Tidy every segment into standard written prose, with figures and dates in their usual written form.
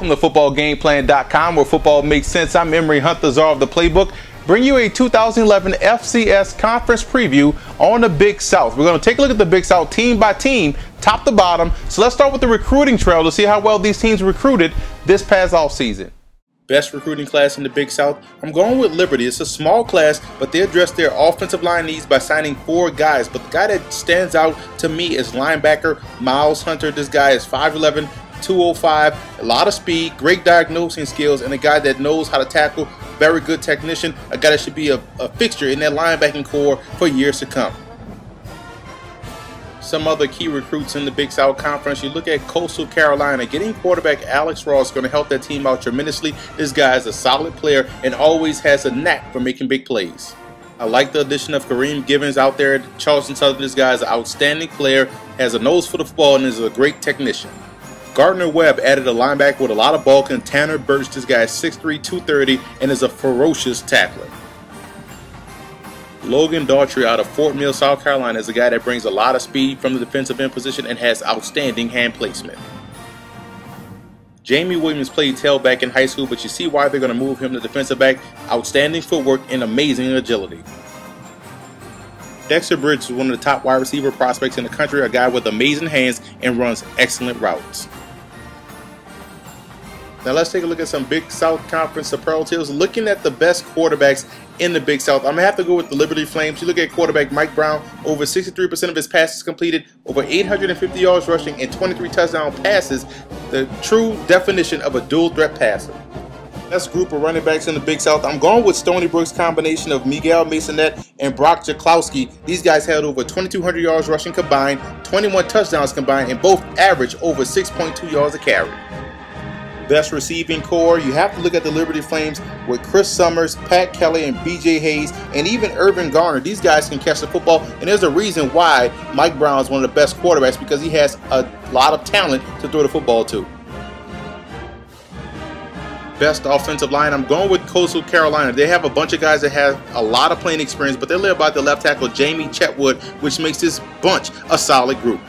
from the footballgameplan.com, where football makes sense. I'm Emory Hunt, the czar of the playbook, bring you a 2011 FCS conference preview on the Big South. We're going to take a look at the Big South team by team, top to bottom. So let's start with the recruiting trail to see how well these teams recruited this past offseason. Best recruiting class in the Big South, I'm going with Liberty. It's a small class, but they addressed their offensive line needs by signing 4 guys. But the guy that stands out to me is linebacker Miles Hunter. This guy is 5'11", 205, a lot of speed, great diagnosing skills, and a guy that knows how to tackle, very good technician, a guy that should be a fixture in that linebacking core for years to come. Some other key recruits in the Big South Conference, you look at Coastal Carolina. Getting quarterback Alex Ross is going to help that team out tremendously. This guy is a solid player and always has a knack for making big plays. I like the addition of Kareem Givens out there at Charleston Southern. This guy is an outstanding player, has a nose for the football, and is a great technician. Gardner-Webb added a linebacker with a lot of bulk, and Tanner Birch. This guy is 6'3", 230, and is a ferocious tackler. Logan Daughtry out of Fort Mill, South Carolina, is a guy that brings a lot of speed from the defensive end position and has outstanding hand placement. Jamie Williams played tailback in high school, but you see why they're going to move him to defensive back. Outstanding footwork and amazing agility. Dexter Bridge is one of the top wide receiver prospects in the country, a guy with amazing hands and runs excellent routes. Now let's take a look at some Big South Conference superlatives. Looking at the best quarterbacks in the Big South, I'm going to have to go with the Liberty Flames. You look at quarterback Mike Brown, over 63% of his passes completed, over 850 yards rushing, and 23 touchdown passes. The true definition of a dual threat passer. Best group of running backs in the Big South, I'm going with Stony Brook's combination of Miguel Masonette and Brock Jaklowski. These guys had over 2,200 yards rushing combined, 21 touchdowns combined, and both average over 6.2 yards a carry. Best receiving core, you have to look at the Liberty Flames with Chris Summers, Pat Kelly, and BJ Hayes, and even Irvin Garner. These guys can catch the football, and there's a reason why Mike Brown is one of the best quarterbacks, because he has a lot of talent to throw the football to. Best offensive line, I'm going with Coastal Carolina. They have a bunch of guys that have a lot of playing experience, but they're led by the left tackle Jamie Chetwood, which makes this bunch a solid group.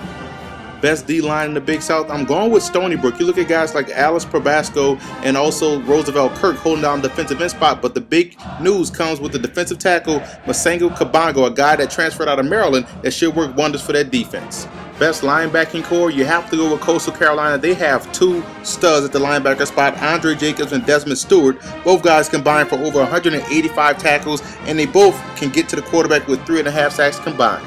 Best D-line in the Big South, I'm going with Stony Brook. You look at guys like Alice Probasco and also Roosevelt Kirk holding down the defensive end spot, but the big news comes with the defensive tackle Masango Kabongo, a guy that transferred out of Maryland that should work wonders for that defense. Best linebacking core, you have to go with Coastal Carolina. They have 2 studs at the linebacker spot, Andre Jacobs and Desmond Stewart. Both guys combined for over 185 tackles, and they both can get to the quarterback with 3.5 sacks combined.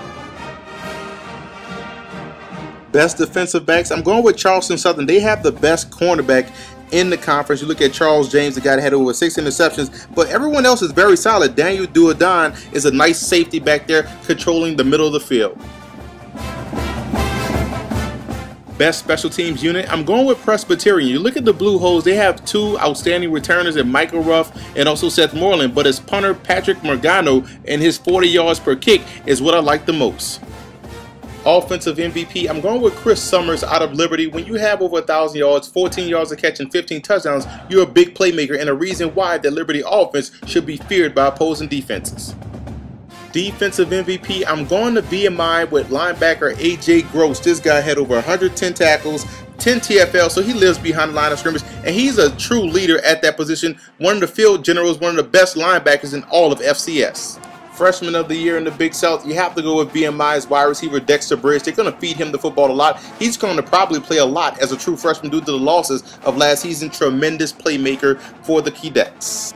Best defensive backs, I'm going with Charleston Southern. They have the best cornerback in the conference. You look at Charles James, the guy that had over 6 interceptions, but everyone else is very solid. Daniel Duadon is a nice safety back there controlling the middle of the field. Best special teams unit, I'm going with Presbyterian. You look at the Blue Hose, they have 2 outstanding returners in Michael Ruff and also Seth Moreland, but his punter Patrick Morgano and his 40 yards per kick is what I like the most. Offensive MVP, I'm going with Chris Summers out of Liberty. When you have over 1,000 yards, 14 yards a catch, and 15 touchdowns, you're a big playmaker and a reason why the Liberty offense should be feared by opposing defenses. Defensive MVP, I'm going to VMI with linebacker AJ Gross. This guy had over 110 tackles, 10 TFL, so he lives behind the line of scrimmage, and he's a true leader at that position. One of the field generals, one of the best linebackers in all of FCS. Freshman of the year in the Big South, you have to go with VMI's wide receiver Dexter Bridge. They're going to feed him the football a lot. He's going to probably play a lot as a true freshman due to the losses of last season. Tremendous playmaker for the Keydets.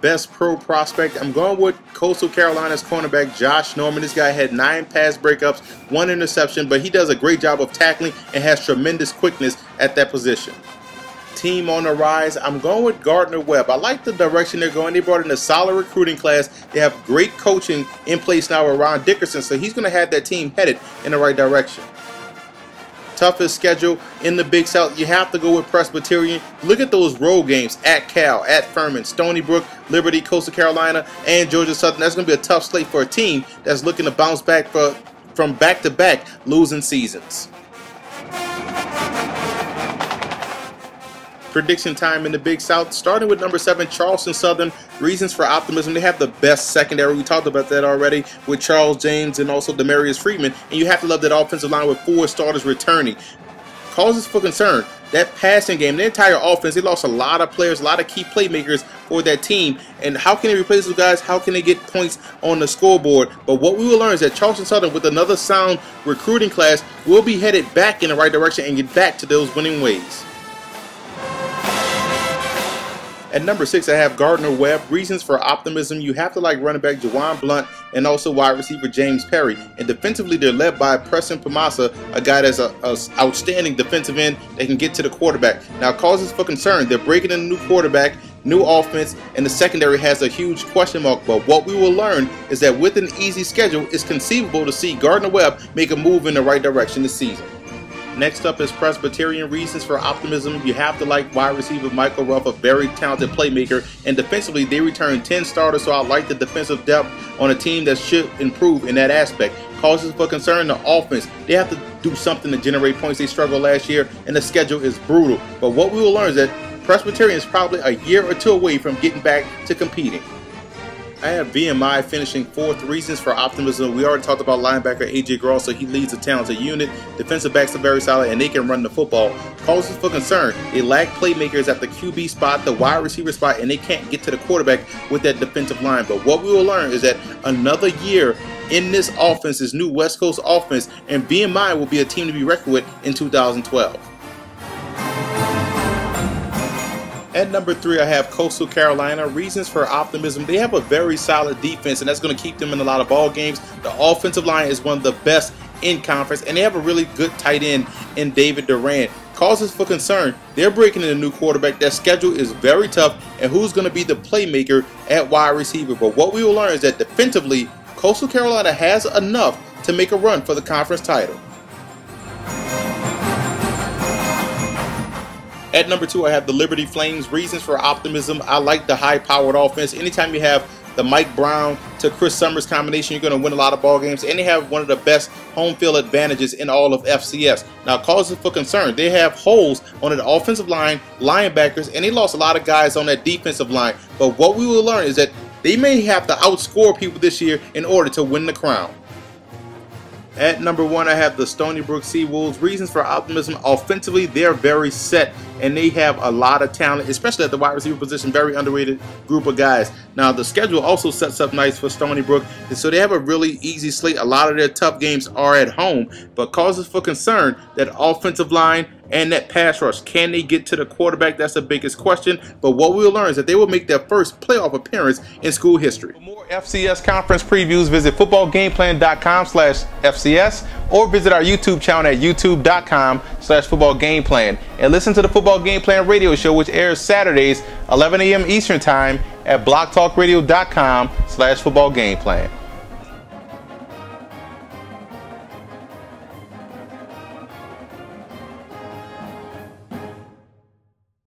Best pro prospect, I'm going with Coastal Carolina's cornerback Josh Norman. This guy had 9 pass breakups, 1 interception, but he does a great job of tackling and has tremendous quickness at that position. Team on the rise, I'm going with Gardner-Webb. I like the direction they're going. They brought in a solid recruiting class. They have great coaching in place now with Ron Dickerson, so he's going to have that team headed in the right direction. Toughest schedule in the Big South, you have to go with Presbyterian. Look at those road games at Cal, at Furman, Stony Brook, Liberty, Coastal Carolina, and Georgia Southern. That's going to be a tough slate for a team that's looking to bounce back from back-to-back losing seasons. Prediction time in the Big South, starting with number 7, Charleston Southern. Reasons for optimism, they have the best secondary. We talked about that already with Charles James and also Demarius Freeman. And you have to love that offensive line with 4 starters returning. Causes for concern, that passing game, the entire offense, they lost a lot of players, a lot of key playmakers for that team. And how can they replace those guys? How can they get points on the scoreboard? But what we will learn is that Charleston Southern, with another sound recruiting class, will be headed back in the right direction and get back to those winning ways. At number 6, I have Gardner-Webb. Reasons for optimism. You have to like running back Jawan Blunt and also wide receiver James Perry. And defensively, they're led by Preston Pamasa, a guy that's an outstanding defensive end that can get to the quarterback. Now, causes for concern. They're breaking in a new quarterback, new offense, and the secondary has a huge question mark. But what we will learn is that with an easy schedule, it's conceivable to see Gardner-Webb make a move in the right direction this season. Next up is Presbyterian. Reasons for optimism. You have to like wide receiver Michael Ruff, a very talented playmaker, and defensively they return 10 starters, so I like the defensive depth on a team that should improve in that aspect. Causes for concern, the offense. They have to do something to generate points. They struggled last year, and the schedule is brutal. But what we will learn is that Presbyterian is probably a year or two away from getting back to competing. I have VMI finishing 4th. Reasons for optimism. We already talked about linebacker A.J. Gross, so he leads a talented unit. Defensive backs are very solid, and they can run the football. Causes for concern. They lack playmakers at the QB spot, the wide receiver spot, and they can't get to the quarterback with that defensive line. But what we will learn is that another year in this offense, this new West Coast offense, and VMI will be a team to be reckoned with in 2012. At number 3, I have Coastal Carolina. Reasons for optimism. They have a very solid defense, and that's going to keep them in a lot of ball games. The offensive line is one of the best in conference, and they have a really good tight end in David Durant. Causes for concern. They're breaking in a new quarterback. Their schedule is very tough, and who's going to be the playmaker at wide receiver? But what we will learn is that defensively, Coastal Carolina has enough to make a run for the conference title. At number 2, I have the Liberty Flames. Reasons for optimism. I like the high-powered offense. Anytime you have the Mike Brown to Chris Summers combination, you're going to win a lot of ball games. And they have one of the best home field advantages in all of FCS. Now, causes for concern. They have holes on the offensive line, linebackers, and they lost a lot of guys on that defensive line. But what we will learn is that they may have to outscore people this year in order to win the crown. At number 1, I have the Stony Brook Seawolves. Reasons for optimism. Offensively, they're very set, and they have a lot of talent, especially at the wide receiver position. Very underrated group of guys. Now, the schedule also sets up nice for Stony Brook, and so they have a really easy slate. A lot of their tough games are at home, but causes for concern that offensive line and that pass rush. Can they get to the quarterback? That's the biggest question. But what we'll learn is that they will make their first playoff appearance in school history. For more FCS conference previews, visit footballgameplan.com/FCS or visit our YouTube channel at youtube.com/footballgameplan and listen to the Football Game Plan radio show, which airs Saturdays 11 a.m. Eastern Time at blogtalkradio.com/footballgameplan.